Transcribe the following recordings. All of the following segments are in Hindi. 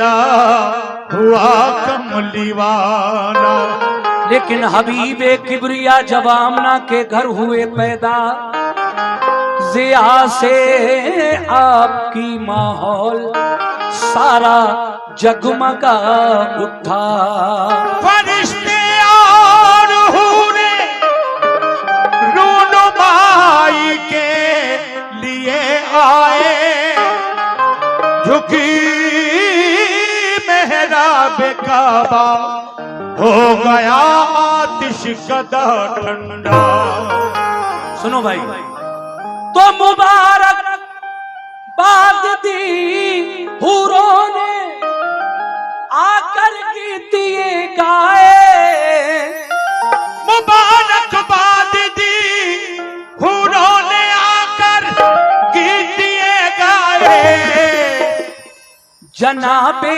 पैदा हुआ कमली वाला। लेकिन हबीबे किबरिया जब आमना के घर हुए पैदा, जिया से आपकी माहौल सारा जगमगा उठा। फरिश्ते और हूरे रूनुमाई के लिए आए, झुकी मेहराब काबा हो गया आतिश कदा ठंडा। सुनो भाई, तो मुबारक बात दी हूरों ने आकर गीतिए गाए। मुबारक बात दी हूरों ने आकर गीतिए गाए। जनाबे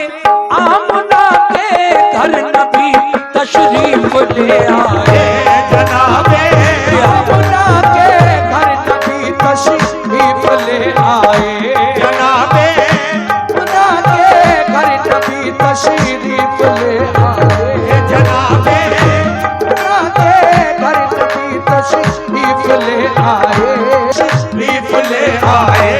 आमना के घर नबी तशरीफ ले आए। जनाबे आमना के घर नबी तशरीफ ले आए। जनाबे आमना के घर नबी तशरीफ ले आए। जनाबे आमना के घर नबी तशरीफ ले आए। तशरीफ ले आए।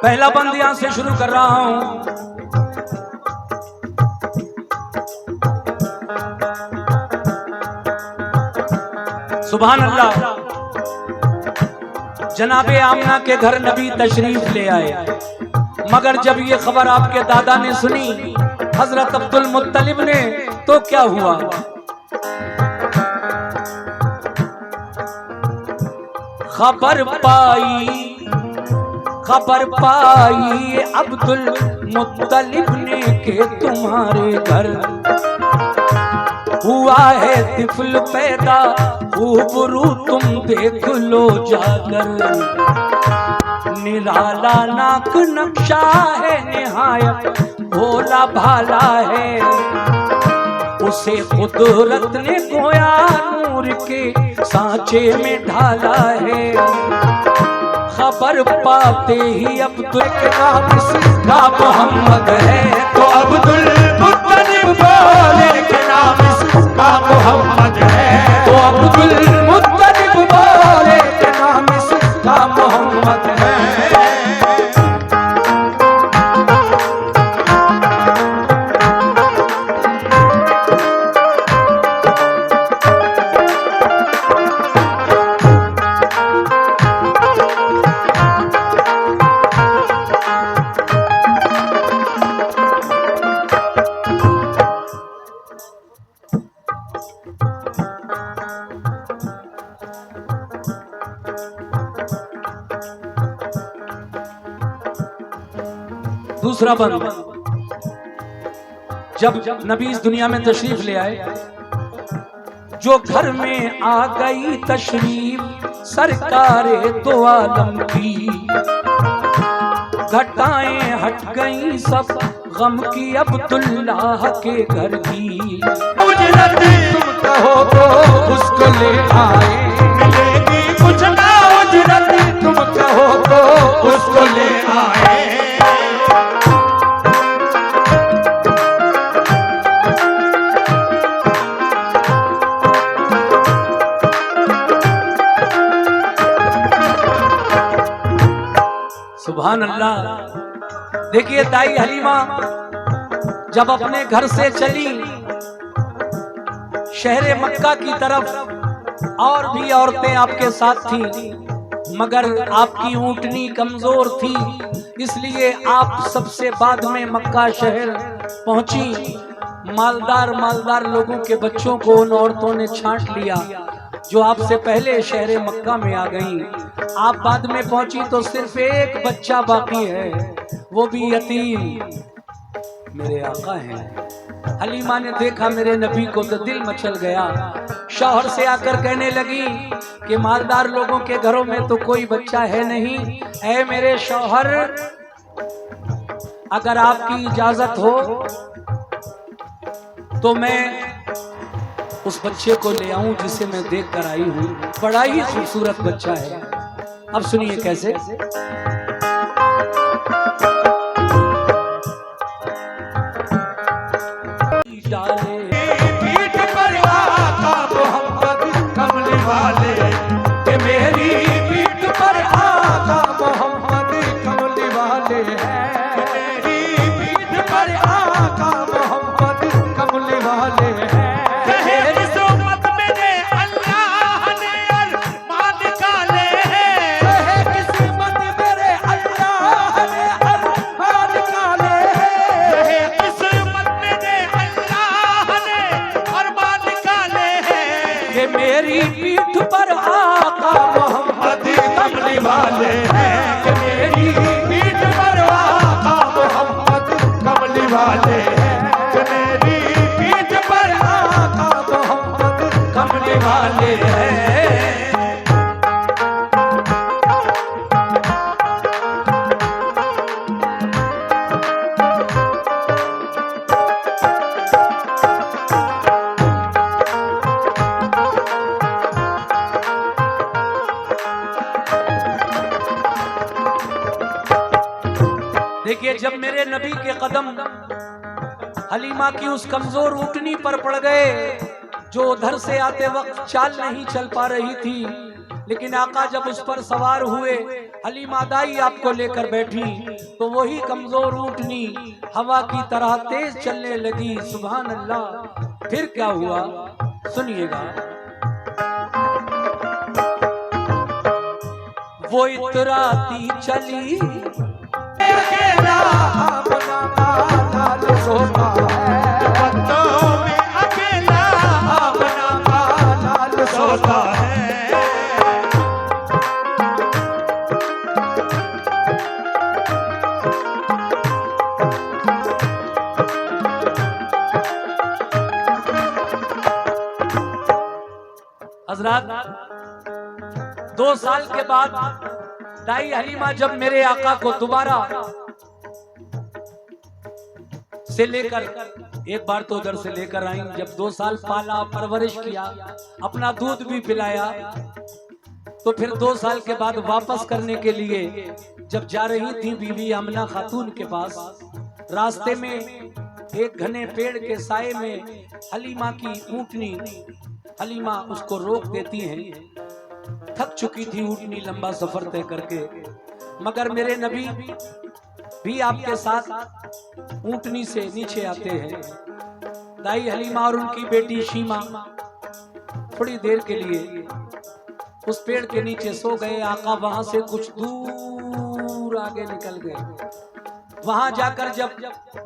पहला बंद यहां से शुरू कर रहा हूं। सुभान अल्लाह। जनाबे आमना के घर नबी तशरीफ ले आए, मगर जब ये खबर आपके दादा ने सुनी, हजरत अब्दुल मुत्तलिब ने, तो क्या हुआ? खबर पाई अब्दुल मुत्तलिब ने के तुम्हारे घर हुआ है तिफल पैदा, खूबरू तुम देख लो जाकर। निराला नाक नक्शा है निहायत भोला भाला है, उसे कुदरत ने गोया नूर के सांचे में ढाला है। खबर पाते ही अब्दुल के नाम इसका मोहम्मद है, तो अब्दुल मुत्तलिब बोले के नाम इसका मोहम्मद है। तो अब्दुल मुत्तलिब बोले के नाम इसका मोहम्मद है। दूसरा बंद, जब नबी इस दुनिया में तशरीफ ले आए, जो घर में आ गई तशरीफ सरकारे दो आलम की, घटाएं हट गई सब गम की अब्दुल्लाह के घर की। उजरत तुम कहो तो उसको ले आए, मिलेगी कुछ ना उजरत, तुम कहो तो उसको ले आए। सुभान अल्लाह। देखिए दाई हलीमा जब अपने घर से चली शहर मक्का की तरफ, और भी औरतें आपके साथ थी, मगर आपकी ऊंटनी कमजोर थी, इसलिए आप सबसे बाद में मक्का शहर पहुंची। मालदार लोगों के बच्चों को उन औरतों ने छांट लिया जो आपसे पहले शहर मक्का में आ गई, आप बाद में पहुंची तो सिर्फ एक बच्चा बाकी है, वो भी यतीम। मेरे आका हैं। हलीमा ने देखा मेरे नबी को तो दिल मचल गया। शौहर से आकर कहने लगी कि मालदार लोगों के घरों में तो कोई बच्चा है नहीं, ऐ मेरे शौहर, अगर आपकी इजाजत हो तो मैं उस बच्चे को ले आऊं जिसे मैं देख कर आई हूं। बड़ा ही खूबसूरत बच्चा है। अब सुनिए कैसे। पीठ पर आका मोहम्मद कमली वाले, कि मेरी पीठ पर आका मोहम्मद कमली वाले हैं, मेरी पीठ पर आका मोहम्मद कमली वाले हैं। किस्मत मेरे अल्लाह ने अरमान निकाले हैं, किस्मत मेरे अल्लाह ने अरमान निकाले हैं, किस्मत मेरे अल्लाह ने अरमान निकाले हैं, कि मेरी पीठ पर आका मोहम्मद कमली वाले हैं, कि मेरी पीठ पर आका मोहम्मद कमली वाले हैं, कि मेरी पीठ पर आका मोहम्मद कमली वाले हैं। देखिए, जब मेरे नबी के कदम हलीमा की उस कमजोर ऊँटनी पर पड़ गए, जो उधर से आते वक्त चाल नहीं चल पा रही थी, लेकिन आका जब उस पर सवार हुए, हलीमा दाई आपको लेकर बैठी, तो वही कमजोर ऊँटनी हवा की तरह तेज चलने लगी। सुभान अल्लाह। फिर क्या हुआ सुनिएगा। वो इतराती चली, अकेला अपना लाल सोता है, पत्तों में अकेला अपना लाल सोता है। हजरात, 2 साल के बाद दाई हलीमा जब मेरे आका को दोबारा से लेकर, एक बार तो उधर से लेकर आई, जब 2 साल पाला, परवरिश किया, अपना दूध भी पिलाया, तो फिर 2 साल के बाद वापस करने के लिए जब जा रही थी बीवी आमना खातून के पास, रास्ते में एक घने पेड़ के साए में हलीमा की ऊँटनी, हलीमा उसको रोक देती हैं। थक चुकी थी ऊँटनी लंबा सफर तय करके, मगर मेरे नबी भी आपके साथ ऊँटनी से नीचे आते हैं। दाई हलीमा और उनकी बेटी शीमा थोड़ी देर के लिए उस पेड़ के नीचे सो गए। आका वहां से कुछ दूर आगे निकल गए। वहां जाकर जब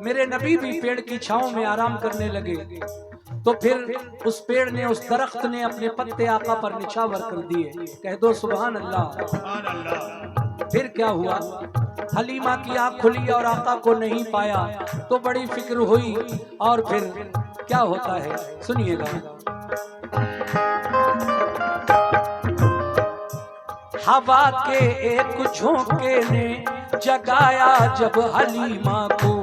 मेरे नबी भी पेड़ की छांव में आराम करने लगे, तो फिर उस पेड़ ने, उस दरख्त ने अपने पत्ते आका पर निछावर कर दिए। कह दो सुभान अल्लाह। फिर क्या हुआ, हलीमा की आंख खुली और आका को नहीं पाया, तो बड़ी फिक्र हुई। और फिर क्या होता है सुनिएगा। हवा के एक झोंके ने जगाया जब हलीमा को,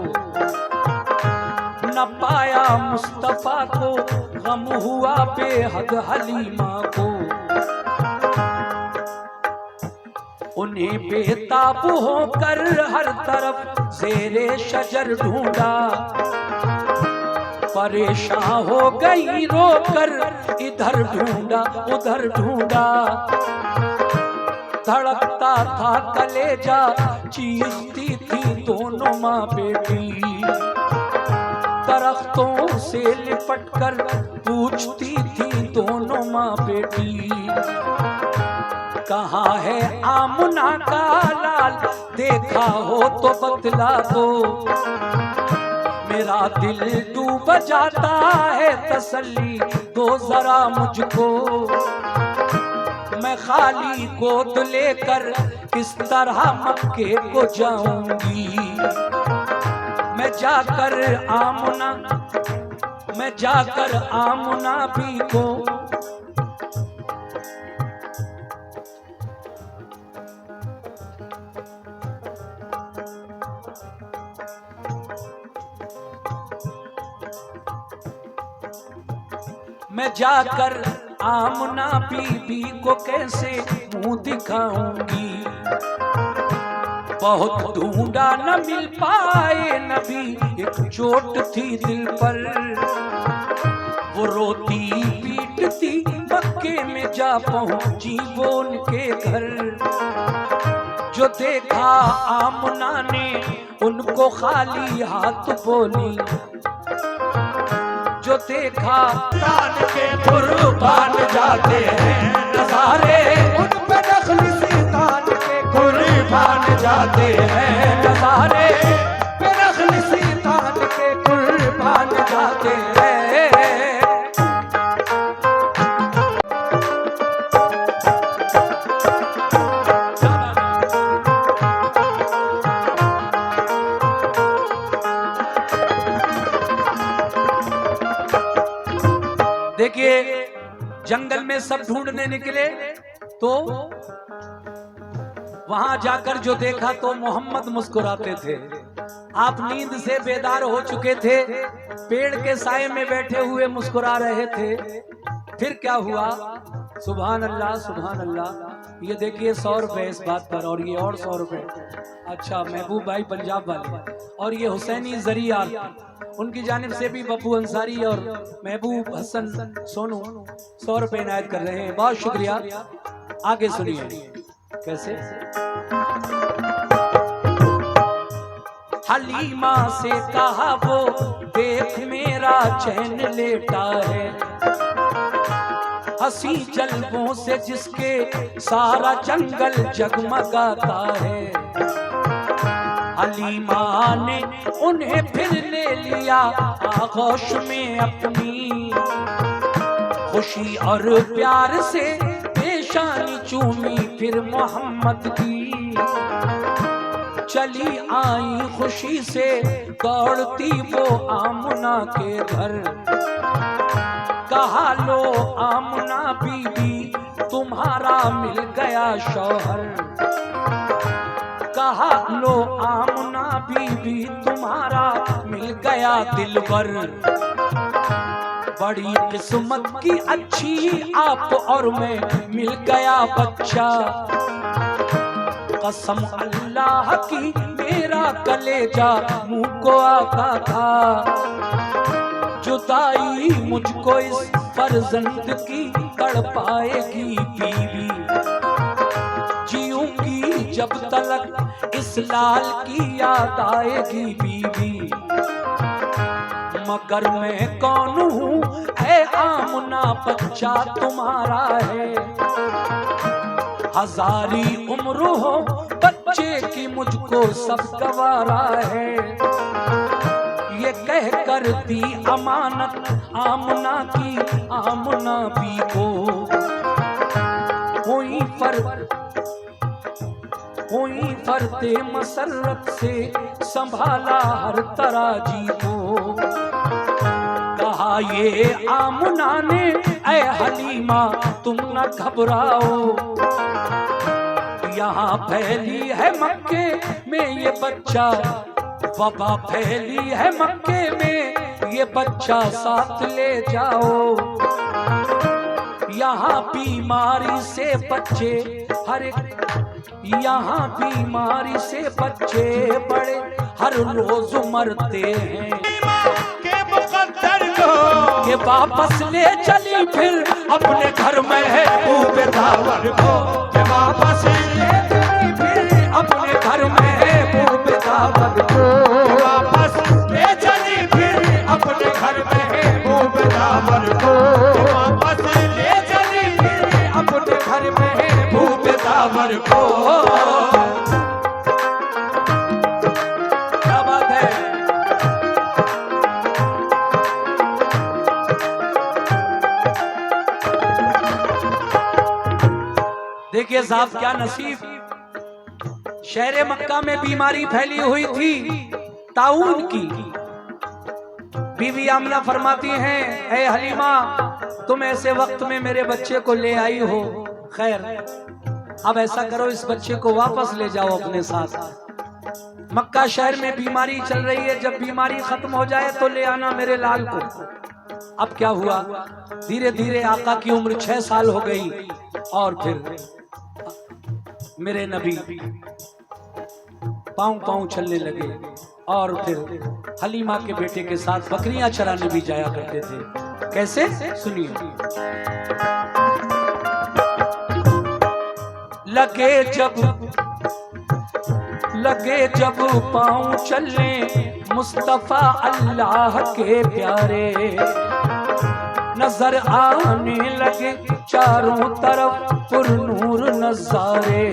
न पाया मुस्तफा को, गम हुआ बेहद हलीमा को। उन्हें बेताब होकर हर तरफ ज़ेरे शजर ढूंढा, परेशान हो गई रोकर, इधर ढूंढा उधर ढूंढा। धड़कता था कलेजा, चीखती थी दोनों माँ बेटी, दरख्तों से लिपटकर पूछती थी दोनों माँ बेटी। कहाँ है आमना का लाल, देखा हो तो बतला दो, मेरा दिल डूब जाता है, तसल्ली दो जरा मुझको। मैं खाली गोद लेकर किस तरह मक्के को जाऊंगी। मैं जाकर आमुना भी को मैं जाकर आमना बीबी को कैसे मुंह दिखाऊंगी। बहुत ढूंढा न मिल पाए नबी, एक चोट थी दिल पर। वो रोती पीटती मक्के में जा पहुंची वो उनके घर। जो देखा आमना ने उनको खाली हाथ बोली। जो देखा तान के कुर्बान जाते हैं नजारे, उन पे नख्ल सीतान के कुर्बान जाते हैं नजारे, पे नख्ल सीतान के कुर्बान जाते हैं। देखिए जंगल में सब ढूंढने निकले तो वहां जाकर जो देखा तो मोहम्मद मुस्कुराते थे। आप नींद से बेदार हो चुके थे, पेड़ के साए में बैठे हुए मुस्कुरा रहे थे। फिर क्या हुआ? सुभान अल्लाह सुभान अल्लाह। ये देखिए 100 रुपए इस बात पर, और ये और 100 रुपए। अच्छा, महबूब भाई पंजाब वाले, और ये हुसैनी जरिया उनकी जानिब से भी बब्बू अंसारी और महबूब हसन सोनू 100 रुपए इनायत कर रहे हैं। बहुत शुक्रिया। आगे सुनिए कैसे। हलीमा से कहा वो देख मेरा चैन लेटा है, हंसी जलवों से जिसके सारा जंगल जगमगाता है। हलीमा ने उन्हें फिर ले लिया आगोश में अपनी, खुशी और प्यार से पेशानी चूमी फिर मोहम्मद की। चली आई खुशी से दौड़ती वो आमुना के घर। कहा लो आमुना बीबी तुम्हारा मिल गया शौहर। कहा लो आमुना बीबी तुम्हारा मिल गया दिलबर। बड़ी किस्मत की अच्छी आप और मैं मिल गया बच्चा। कसम अल्लाह की मेरा कलेजा मुंह को आता था। जुदाई मुझको इस फर्जंद की तड़पाएगी बीवी। जीऊंगी जब तलक इस लाल की याद आएगी बीवी। मगर मैं कौन हूँ ऐ आमुना बच्चा तुम्हारा है। हजारी उम्र हो बच्चे की मुझको सब गवारा है। ये कह कर दी अमानत आमुना की आमुना भी को। हुई फरते मसरत से संभाला हर तराजी को। कहा ये आमुना ने ऐ हलीमा तुम न घबराओ। यहाँ फैली है मक्के में ये बच्चा, वबा फैली है मक्के में ये बच्चा साथ ले जाओ। यहाँ बीमारी से बच्चे हर एक, यहाँ बीमारी से बच्चे बड़े हर रोज मरते हैं। के मुकद्दर को ये वापस ले चली फिर अपने घर में है ऊपर दावर को। के वापस ले चली फिर अपने घर में है ऊपर दावर को। वापस ले चली फिर अपने घर में है ऊपर दावर को। वापस ले चली फिर अपने घर में है ऊपर दावर को। क्या बात है। देखिए साहब क्या नसीब, शहर मक्का में बीमारी फैली हुई थी ताउन की। बीवी आमना फरमाती हैं, ए हलीमा तुम ऐसे वक्त में मेरे बच्चे को ले आई हो, खैर अब ऐसा करो इस बच्चे को वापस ले जाओ अपने साथ। मक्का शहर में बीमारी चल रही है, जब बीमारी खत्म हो जाए तो ले आना मेरे लाल को। अब क्या हुआ, धीरे धीरे आका की उम्र 6 साल हो गई और फिर मेरे नबी पाँव पाँव चलने लगे और फिर हलीमा के बेटे के साथ बकरियां चराने भी जाया करते थे। कैसे, सुनिए। लगे जब पाँव चलने मुस्तफा अल्लाह के प्यारे, नजर आने लगे चारों तरफ पुरनूर नजारे।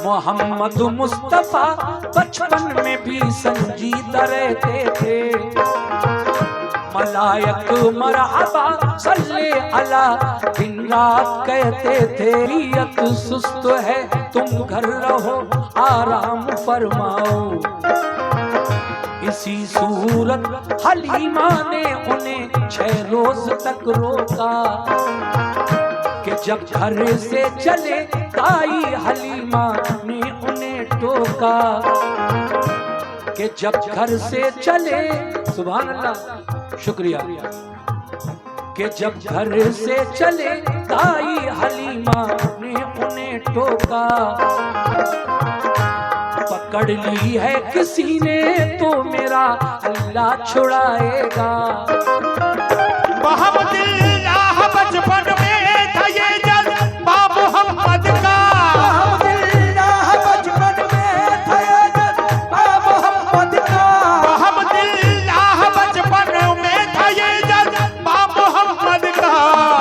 मोहम्मद मुस्तफा बचपन में भी संजीदा रहते थे, मलायक मरहबा सल्ले अला दिन रात कहते थे। नीयत सुस्त है तुम घर रहो आराम फरमाओ, इसी सूरत हलीमा ने उन्हें 6 रोज तक रोका कि जब घर से चले ताई हलीमा ने उन्हें टोका कि जब घर से चले, सुभान अल्लाह शुक्रिया, कि जब घर से चले ताई हलीमा ने उन्हें टोका। पकड़ ली है किसी ने तो मेरा अल्लाह छुड़ाएगा। बचपन में था ये जज्बा मोहम्मद का, बचपन में था ये जज्बा मोहम्मद का, बचपन में था ये जज्बा मोहम्मद का।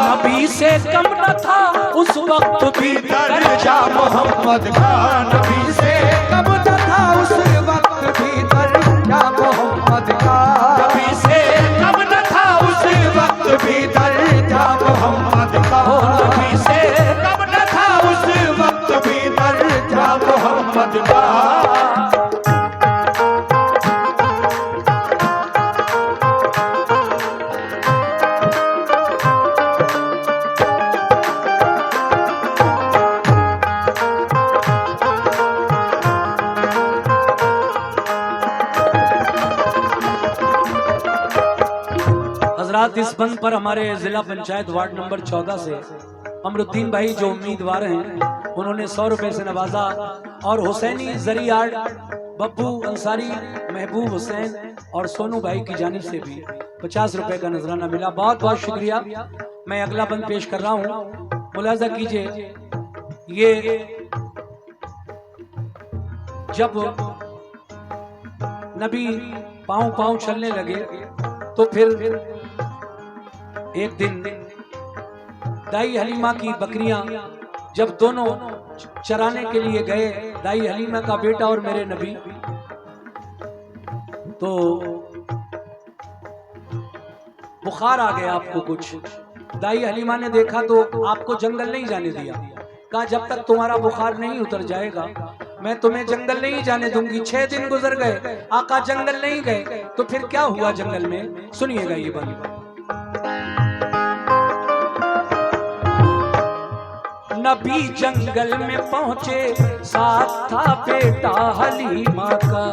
नबी से कम न था उस वक्त भी दर्जा मोहम्मद का, नबी से कम न था उस वक्त भी दर्जा मोहम्मद का, नबी से कम न था उस वक्त भी दर्जा मोहम्मद का, नबी से कम न था उस वक्त भी दर्जा मोहम्मद का। इस बंद पर हमारे जिला पंचायत वार्ड नंबर 14 से अमरुद्दीन भाई जो उम्मीदवार हैं उन्होंने 100 रुपए से नवाजा, और हुसैनी जरी आर्ट बब्बू अंसारी, महबूब हुसैन और सोनू भाई की जानिब से भी 50 रुपए का नजराना मिला। बहुत बहुत शुक्रिया। मैं अगला बंद पेश कर रहा हूँ, मुलाजा कीजिए। ये जब नबी पाँव पाँव चलने लगे तो फिर एक दिन दाई हलीमा की बकरियां जब दोनों चराने के लिए गए, दाई हलीमा का बेटा और मेरे नबी, तो बुखार आ गया आपको कुछ। दाई हलीमा ने देखा तो आपको जंगल नहीं जाने दिया, कहा जब तक तुम्हारा बुखार नहीं उतर जाएगा मैं तुम्हें जंगल नहीं जाने दूंगी। 6 दिन गुजर गए, आका जंगल नहीं गए, तो फिर क्या हुआ जंगल में, सुनिएगा ये बात। नबी जंगल में पहुंचे, साथ था बेटा हलीमा का,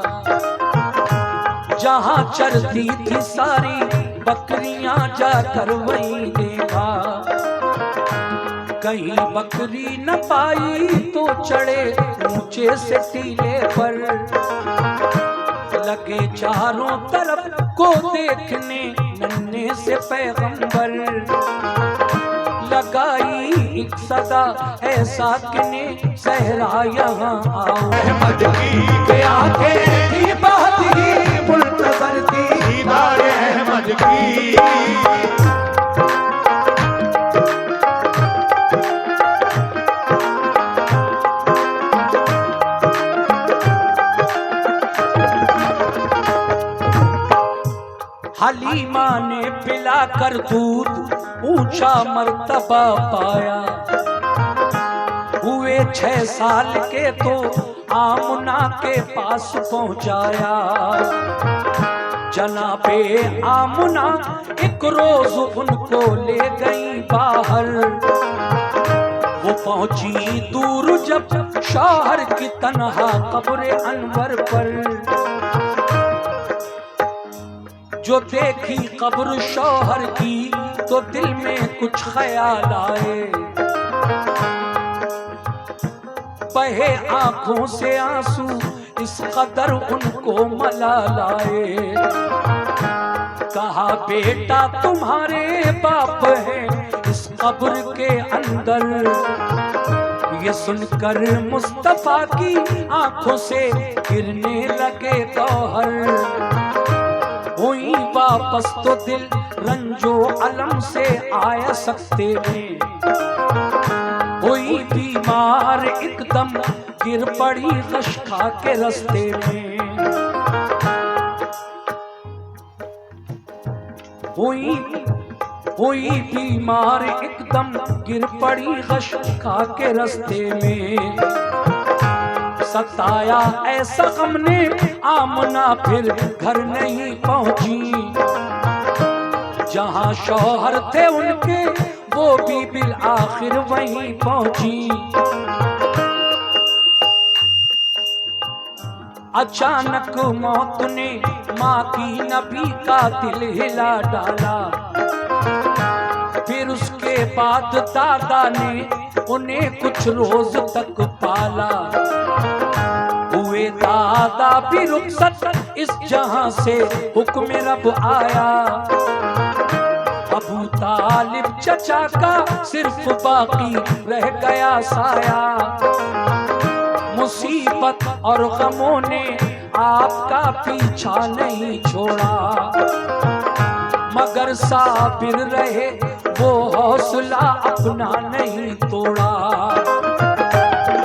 जहां चरती थी सारी बकरियां जाकर वहीं देखा। कहीं बकरी न पाई तो चढ़े ऊंचे से टीले पर, लगे चारों तरफ को देखने नन्हे से पैगंबर। लगाई एक सदा ऐसा किने सहरा यहाँ आओ, अहमद की आंखें थी बहती मुल्तज़र थी दीदार अहमद की। हलीमा ने पिलाकर दूध ऊंचा मर्तबा पाया, हुए 6 साल के तो आमना के पास पहुंचाया। जनाबे आमना एक रोज उनको ले गई बाहर। वो पहुंची दूर जब शौहर की तन्हा कब्र अनवर पर। जो देखी कब्र शौहर की तो दिल में कुछ ख्याल आए। बहे आंखों से आंसू इस कदर उनको मलाल आए। कहा बेटा तुम्हारे बाप है इस कब्र के अंदर। ये सुनकर मुस्तफा की आंखों से गिरने लगे गौहर। हुई वापस तो दिल रंजो अलम से आया सकते में। हुई बीमार एकदम गिर पड़ी गश खा के रास्ते में। हुई बीमार एकदम गिर पड़ी गश खा के रास्ते में। सताया ऐसा गम ने आमना फिर घर नहीं पहुंची। जहां शौहर थे उनके वो भी बिल आखिर वहीं पहुंची। अचानक मौत ने माँ की नबी का दिल हिला डाला। फिर उसके बाद दादा ने उन्हें कुछ रोज तक पाला। हुए दादा भी रुखसत इस जहां से हुक्म रब आया। अबू तालिब चचा का सिर्फ बाकी रह गया साया। मुसीबत और गमों ने आपका पीछा नहीं छोड़ा। मगर साबिर रहे वो हौसला अपना नहीं तोड़ा।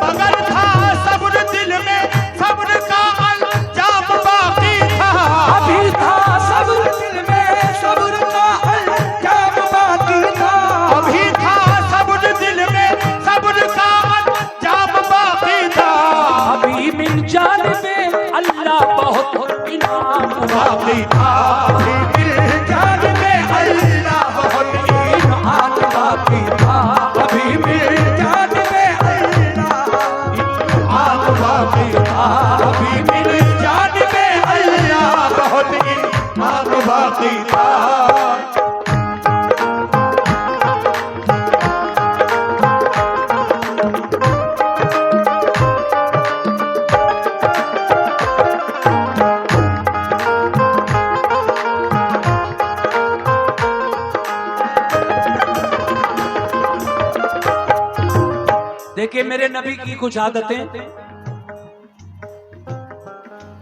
मगर था सब्र दिल में, सब्र का अंजाम बाकी था। अभी था सब्र दिल में, सब्र का अंजाम बाकी था। अभी था सब्र दिल में, सब्र का अंजाम बाकी था। अभी मिल जानिबे अल्लाह बहुत इनाम बाकी था। अभी मिल जानिबे अल्लाह बहुत इनाम बाकी था। अभी मिल जानिबे अल्लाह इनाम बाकी था। अभी मिल जानिबे अल्लाह बहुत इनाम बाकी था। देखिए मेरे नबी की कुछ आदतें।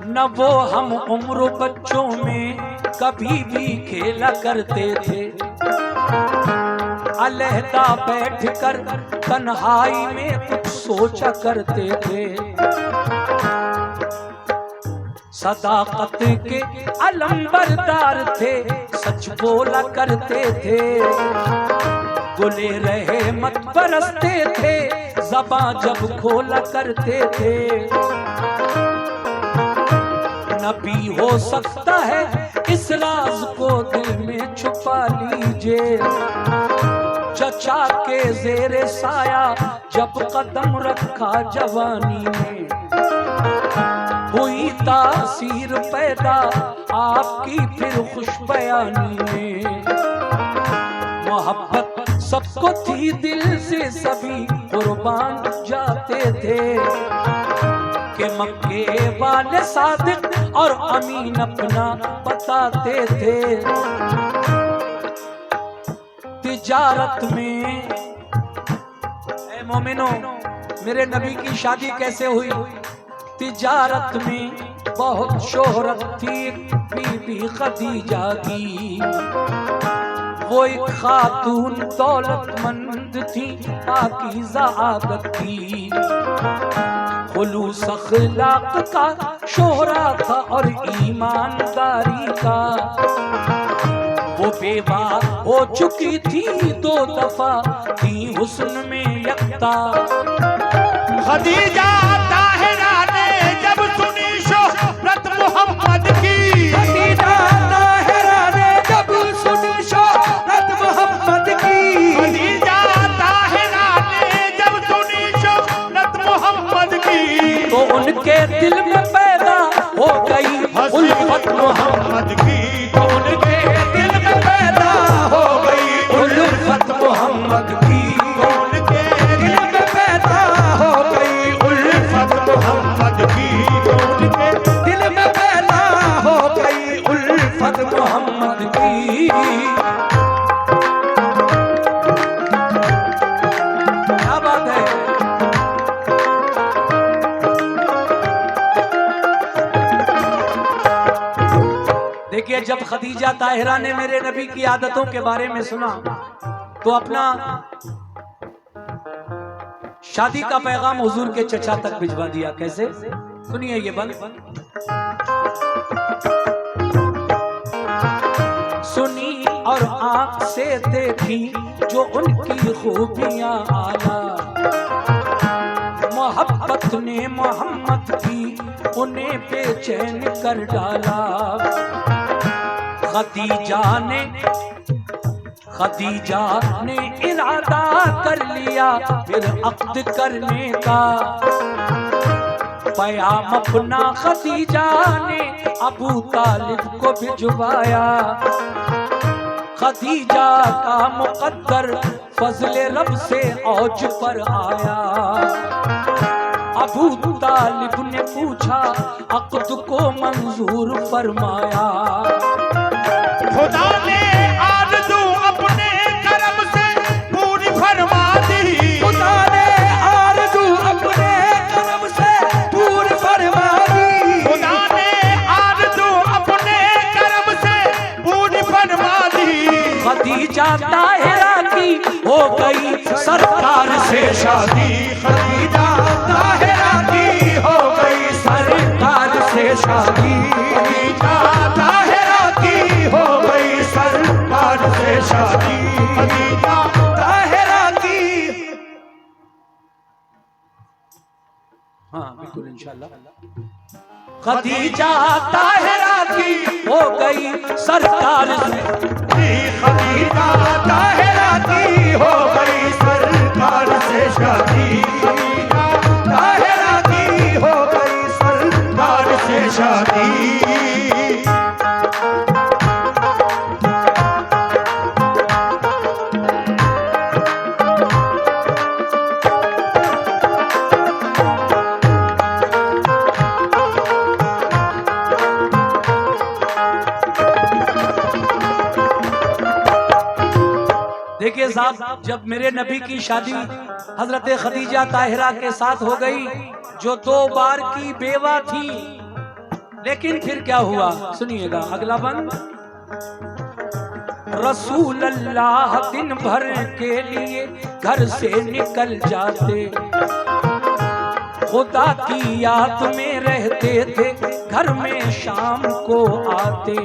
न वो हम उम्र बच्चों में कभी भी खेला करते थे। अलहदा बैठकर तन्हाई में कुछ सोचा करते थे। सदाकत के अलंबरदार थे, सच बोला करते थे। गुले रहे मत बरसते थे, ज़बां जब खोला करते थे। नबी हो सकता है इस राज को दिल में छुपा लीजिए। चचा के ज़ेरे साया जब कदम रखा जवानी में। हुई तासीर पैदा आपकी फिर खुशबयानी में। मोहब्बत सबको थी दिल से, सभी कुर्बान जाते थे। कि मक्के वाले सादिक और अमीन अपना बताते थे। तिजारत में ऐ मोमिनो मेरे नबी की शादी कैसे हुई? तिजारत में बहुत शोहरत थी बीबी खदीजा की। वो एक खातून दौलतमंद थी, पाकीज़ा आदत थी। खुलूस अखलाक का शोहरा था और ईमानदारी का। वो बेवा हो चुकी थी 2 दफा, थी हुस्न में यकता। खदीजा ताहिरा ने जब सुनी शोहरत मोहम्मद की, खदीजा ताहिरा ने जब सुनी शोहरत मोहम्मद की, खदीजा ताहिरा ने जब सुनी शोहरत मोहम्मद की, तो उनके दिल में पैदा हो गई उल्फत मोहम्मद की, तो उनके दिल में पैदा हो गई उल्फत मोहम्मद की, तो उनके दिल में पैदा हो गई उल्फत मोहम्मद की, तो उनके दिल में पैदा हो गई उल्फत मोहम्मद की। क्या बात है। देखिए, जब खदीजा ताहिरा ने मेरे नबी की आदतों के बारे में सुना तो अपना शादी का पैगाम हुजूर के चचा तक भिजवा दिया। कैसे? सुनिए ये बंद। सुनी और आंख से देखी जो उनकी खूबियां आला, मोहब्बत ने मोहम्मद की उन्हें बेचैन कर डाला। खदीजा ने इरादा कर लिया फिर अक्द करने का। पैगाम अपना खदीजा ने अबू तालिब को भिजवाया। खदीजा का मुकद्दर फजले रब से औज पर आया। अबू तालिब ने पूछा, अक्द को मंजूर फरमाया। खुदा ने आरज़ू अपने करम से पूरी फरमा दी। खुदा ने आरज़ू अपने करम से पूरी फरमा दी। खुदा ने आरज़ू अपने करम से पूरी फरमा दी। खदीजा ताहिरा की हो गई सरकार से शादी। खदीजा ताहिरा की हो गई सरकार से शादी। खदीजा ताहिरा की हो गई सरकार से शादी। खदीजा ताहिरा की। हाँ बिल्कुल इंशाल्लाह। खदीजा ताहिरा की हो गई सरकार से। खदीजा ताहिरा की हो गई सरकार से शादी। खदीजा ताहिरा की हो गई सरकार से शादी। देखिए साहब, जब मेरे नबी की शादी हजरत खदीजा ताहिरा के साथ हो गई, जो 2 बार की बेवा थी, लेकिन फिर क्या हुआ सुनिएगा अगला बंद। रसूल अल्लाह दिन भर के लिए घर से निकल जाते, खुदा की याद में रहते थे, घर में शाम को आते।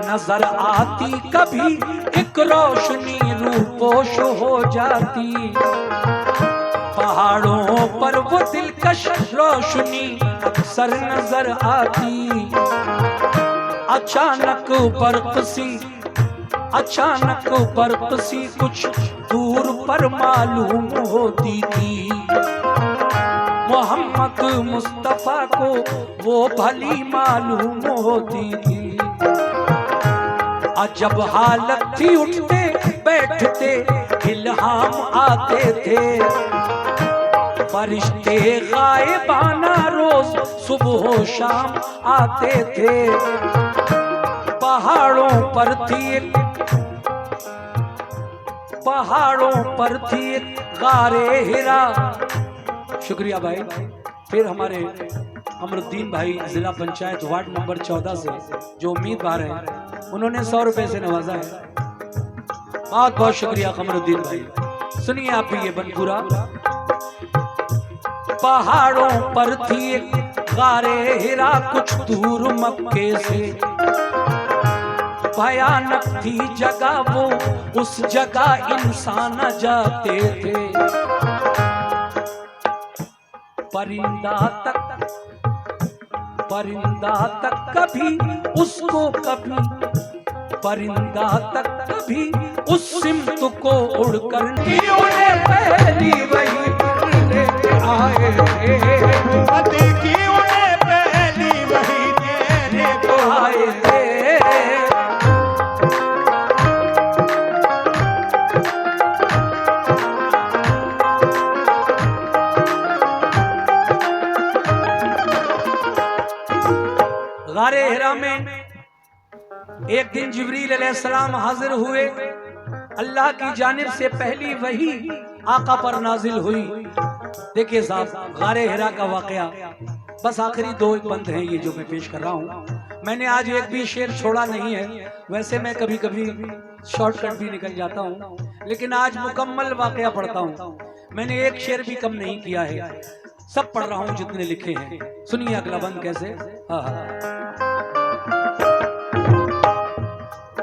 नजर आती कभी एक रोशनी रूपोश हो जाती, पहाड़ों पर वो दिलकश रोशनी अक्सर नजर आती। अचानक बर्क सी कुछ दूर पर मालूम होती थी। मोहम्मद मुस्तफा को वो भली मालूम होती थी। अजब हालत थी, उठते बैठते इल्हाम आते थे। फरिश्ते गायबाना रोज सुबह शाम आते थे। पहाड़ों पर थी एक गारे हिरा। शुक्रिया भाई। फिर हमारे अमरुद्दीन भाई जिला पंचायत वार्ड नंबर 14 से जो उम्मीदवार हैं, उन्होंने 100 रुपए से नवाजा है। बहुत बहुत शुक्रिया कमरुद्दीन भाई। सुनिए आप भी ये बन पूरा। पहाड़ों पर थी एक गारे हिरा कुछ दूर मक्के से। भयानक थी जगह वो, उस जगह इंसान जाते थे। परिंदा तक कभी उसको कभी परिंदा तक कभी उस सिमत को उड़कर उन्हें पहली वही लेके आए पति की उन्हें पहली वही देने को आए थे। गारे हिरा में एक दिन जिब्रील अलैहिस्सलाम हाजिर हुए। अल्लाह की जानिब से पहली वही आका पर नाजिल हुई। देखिए साहब, गारे हिरा का वाकया बस आखिरी 2 बंद हैं ये जो मैं पेश कर रहा हूँ। मैंने आज एक भी शेर छोड़ा नहीं है, वैसे मैं कभी कभी शॉर्टकट भी निकल जाता हूँ, लेकिन आज मुकम्मल वाकया पढ़ता हूँ। मैंने एक शेर भी कम नहीं किया है, सब पढ़ रहा हूँ जितने लिखे हैं। सुनिए अगला बंद कैसे।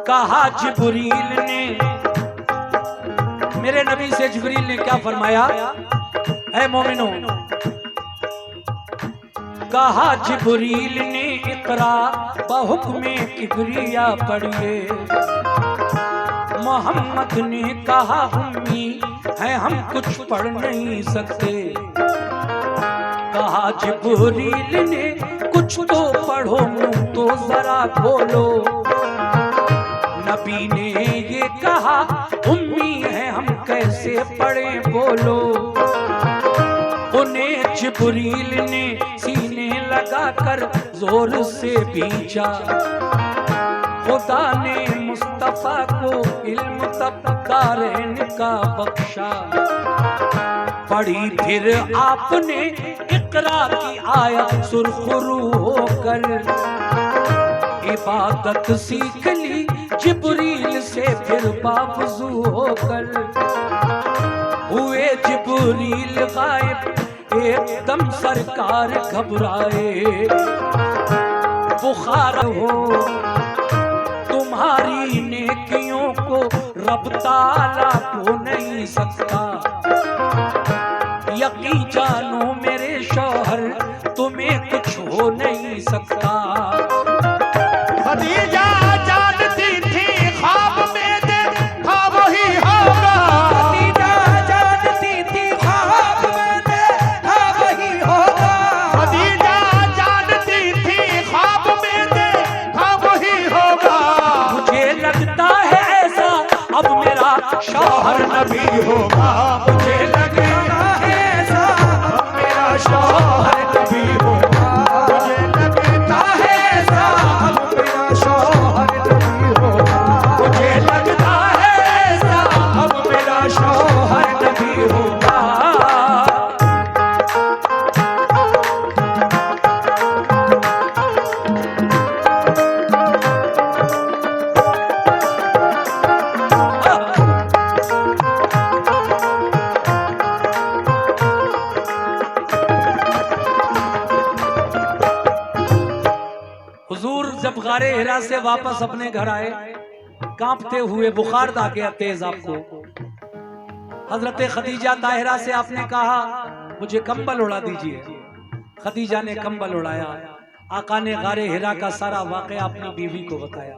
कहा जिब्रील ने, मेरे नबी से जिब्रील ने क्या फरमाया, ऐ मोमिनो, कहा जिब्रील ने इकरा बहुक्मे किबरिया पढ़िए। मोहम्मद ने कहा उम्मी है हम कुछ पढ़ नहीं सकते। कहा जिब्रील ने कुछ तो पढ़ो, मुंह तो जरा खोलो। नबी ने ये कहा उम्मी है हम कैसे पढ़े बोलो। उन्हें जिब्रील ने सीने लगाकर जोर से भींचा। खुदा ने मुस्तफा को इल्म तब दारैन का बख्शा। पढ़ी फिर आपने इकरा की आयत सुरखरू होकर। इबादत सीख ली जिब्रील से फिर बावजू होकर। हुए जिब्रील गायब एकदम सरकार घबराए। बुखार हो तुम्हारी नेकियों को रब ताला को नहीं सकता। यकीन जानो मेरे शौहर तुम्हें कुछ हो नहीं सकता। खदीजा जानती थी ख्वाब में देखा वही होगा। खदीजा जानती थी ख्वाब में देखा वही होगा। खदीजा जानती थी ख्वाब में देखा वही होगा। मुझे लगता है ऐसा अब मेरा शौहर नबी होगा। मुझे लगता है ऐसा अब मेरा शौहर नबी होगा। मुझे लगता है ऐसा अब मेरा शौहर नबी होगा। मुझे लगता है ऐसा अब मेरा शौहर नबी होगा। हुजूर जब गारे हिरा से वापस अपने घर आए, कांपते हुए, बुखार आ गया तेज आपको। हजरत खदीजा ताहिरा से आपने कहा मुझे कंबल उड़ा दीजिए। खदीजा ने कंबल उड़ाया। आका ने गारे हिरा का सारा वाकया अपनी बीवी को बताया।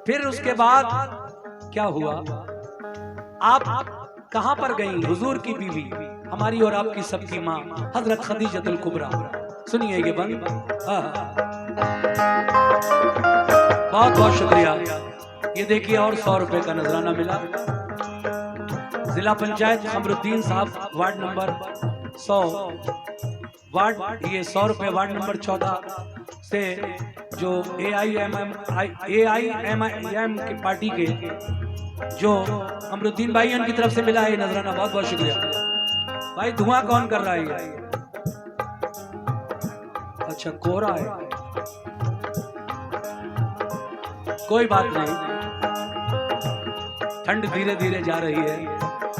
फिर उसके बाद क्या हुआ, आप कहां पर गई हुजूर की बीवी, हमारी और आपकी सबकी माँ हजरत खदीजतुल कुबरा। सुनिए ये बंद। बहुत बहुत शुक्रिया। ये देखिए और 100 रुपए का नजराना मिला। जिला पंचायत खमरुद्दीन साहब वार्ड नंबर 100 वार्ड, ये 100 रुपए वार्ड नंबर 14 से जो AIMIM की पार्टी के जो अमरुद्दीन भाई उनकी तरफ से मिला है नजराना। बहुत बहुत शुक्रिया भाई। धुआं कौन कर रहा है? अच्छा कोहरा है, कोई बात नहीं, ठंड धीरे धीरे जा रही है,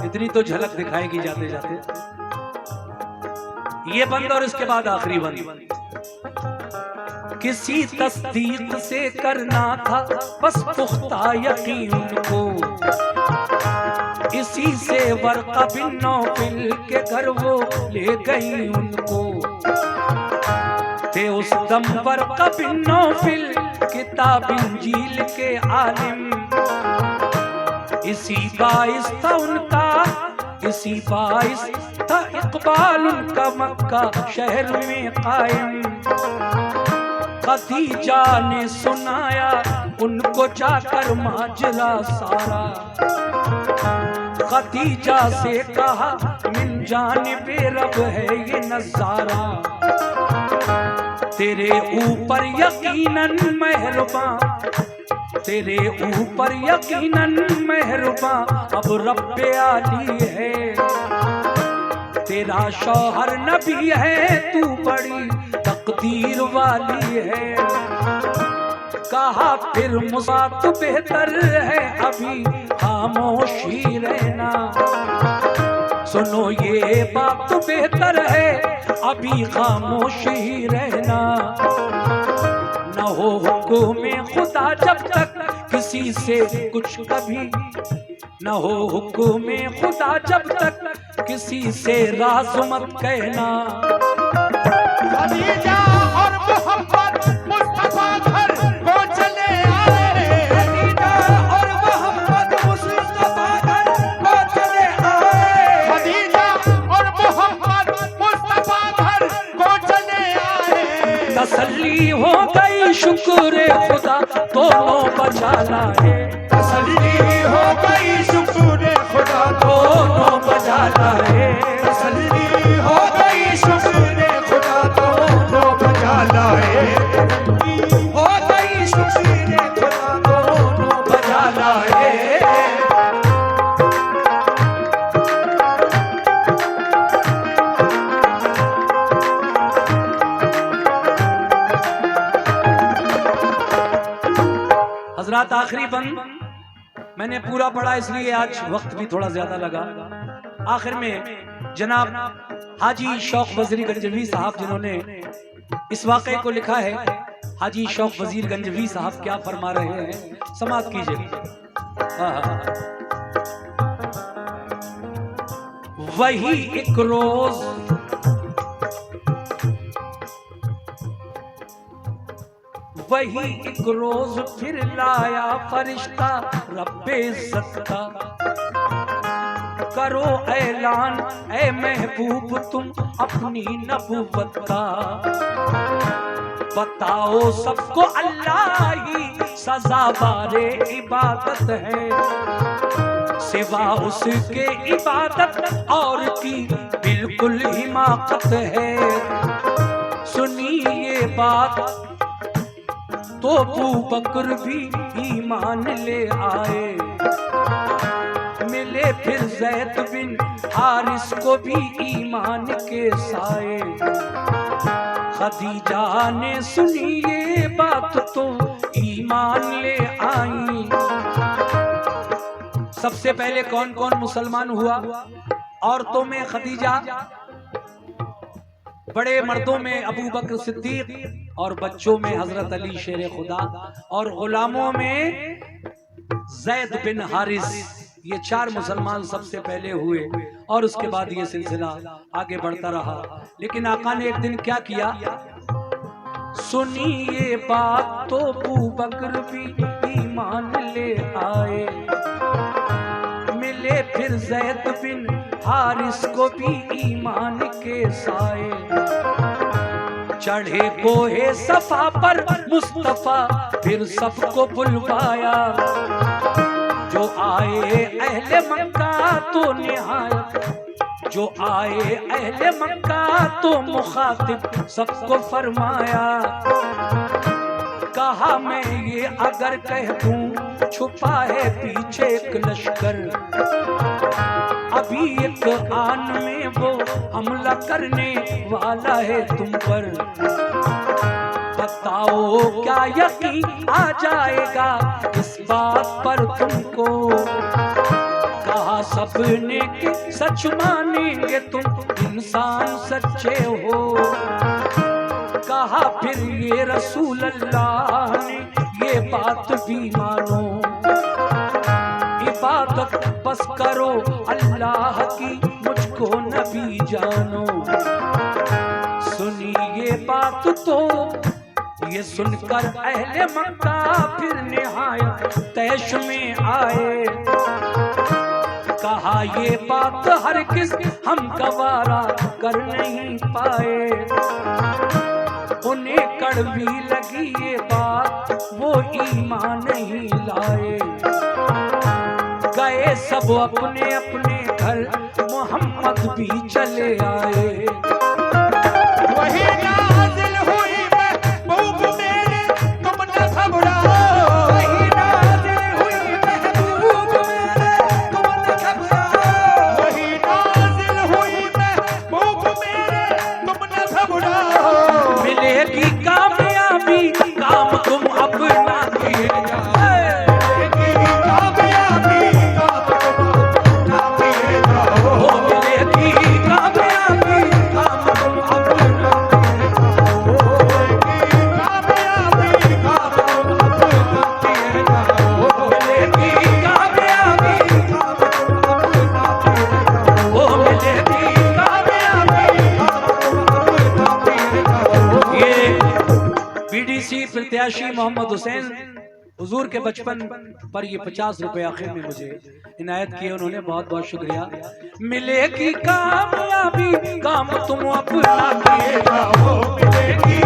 इतनी तो झलक दिखाएगी जाते जाते। ये बंद और इसके बाद आखिरी बंद। किसी तस्दीक से करना था बस पुख्ता यकीन को। इसी से वर्क़ा बिन नौफिल के घर वो ले गई उनको। थे उस दम वर्क़ा बिन नौफिल किताब इंजील के आलिम। इसी बाइस था उनका, इसी बाइस था इक़बाल उनका मक्का शहर में कायम। खदीजा ने सुनाया उनको जाकर माजरा सारा। खदीजा से कहा मिन जानिबे रब है ये नज़ारा। तेरे ऊपर यकीनन मेहरबान, तेरे ऊपर यकीनन मेहरबान अब रब्बे आली है। तेरा शौहर नबी है, तू बड़ी तकदीर वाली है। कहा फिर मुसा तो बेहतर है अभी खामोशी रहना। सुनो ये बात तो बेहतर है अभी खामोशी रहना। न हो हुक्म खुदा जब तक किसी से कुछ कभी, न हो हुक्म खुदा जब तक किसी से राज मत कहना। खदीजा और मोहम्मद मुस्तफा घर को चले आए। खदीजा और मोहम्मद मुस्तफा घर को चले आए। खदीजा और मोहम्मद मुस्तफा घर को चले आए। तसल्ली हो गई शुक्र खुदा दोनों बचा लाए। तसल्ली हो गई शुक्र खुदा दोनों बचा लाए। तसल्ली हो गई शुक्र खुदा दोनों बचा लाए। हो गई शुक्र खुदा दोनों बचा लाए। हजरात आखिरी बंद मैंने पूरा पढ़ा इसलिए आज वक्त भी थोड़ा ज्यादा लगा। आखिर में जनाब हाजी शौक वजीर गंजवी साहब जिन्होंने इस वाक़े को लिखा है, हाजी शौक वजीर गंजवी साहब क्या फरमा रहे हैं, समाअत कीजिए। वही एक रोज, वही एक रोज फिर लाया फरिश्ता रब्बे इज्जत का। करो ऐलान ऐ महबूब तुम अपनी नबूवत का। बताओ सबको अल्लाह ही सजावारे इबादत है। सिवा उसके इबादत और की बिल्कुल हिमाकत है। सुनिए बात तो अबू बकर भी ईमान ले आए। मिले फिर ज़ैद बिन हारिस को भी ईमान के साए। खदीजा ने सुनी ये बात तो ईमान ले आई। सबसे पहले कौन कौन मुसलमान हुआ? औरतों में खदीजा, बड़े मर्दों में अबू बकर सिद्दीक और बच्चों में हजरत अली शेर खुदा और गुलामों में ज़ैद बिन हारिस। ये चार मुसलमान सबसे पहले हुए और उसके बाद ये सिलसिला आगे बढ़ता रहा। लेकिन आका ने एक दिन क्या किया? सुनी ये बात तो अबू बकर भी ईमान ले आए। मिले फिर ज़ैद बिन हारिस को भी ईमान के साए। चढ़े कोहे सफा पर मुस्तफा फिर सबको बुलवाया। जो आए अहले मक्का तो निहायत, जो आए अहले मक्का तो मुखातिब सबको फरमाया। कहा मैं ये अगर कह दूं छुपा है पीछे एक लश्कर। अभी एक आन में वो हमला करने वाला है तुम पर। बताओ क्या यकीन आ जाएगा इस बात पर तुमको। कहा सबने कि सच मानेंगे तुम इंसान सच्चे हो। कहा फिर ये रसूल अल्लाह ने ये बात भी मानो। इबादत बस करो अल्लाह की, मुझको नबी जानो। सुनी ये बात तो ये सुनकर अहले मक्का फिर निहायत तैश में आए। कहा ये बात हर किस हम गवारा कर नहीं पाए। उन्हें कड़वी लगी ये बात, वो ईमान नहीं लाए। गए सब अपने अपने घर, मोहम्मद भी चले आए। वही नाज़िल हुई महबूब मेरे, तुम न घबराओ। वही नाज़िल हुई महबूब मेरे, तुम न घबराओ। वही नाज़िल हुई महबूब मेरे, तुम न घबराओ। मिलेगी कामयाबी, काम तुम अपना किए जाओ। मिलेगी कामयाबी, काम तुम अपना किए जाओ। ओ मिलेगी कामयाबी, काम तुम अपना किए जाओ। मिलेगी कामयाबी, ओ मिलेगी कामयाबी। ये बीडीसी प्रत्याशी मोहम्मद हुसैन हुजूर के बचपन पर ये 50 रुपए आखिर में मुझे इनायत किए, उन्होंने बहुत बहुत शुक्रिया। मिलेगी कामयाबी, काम तुम अपना किए जाओ। मिलेगी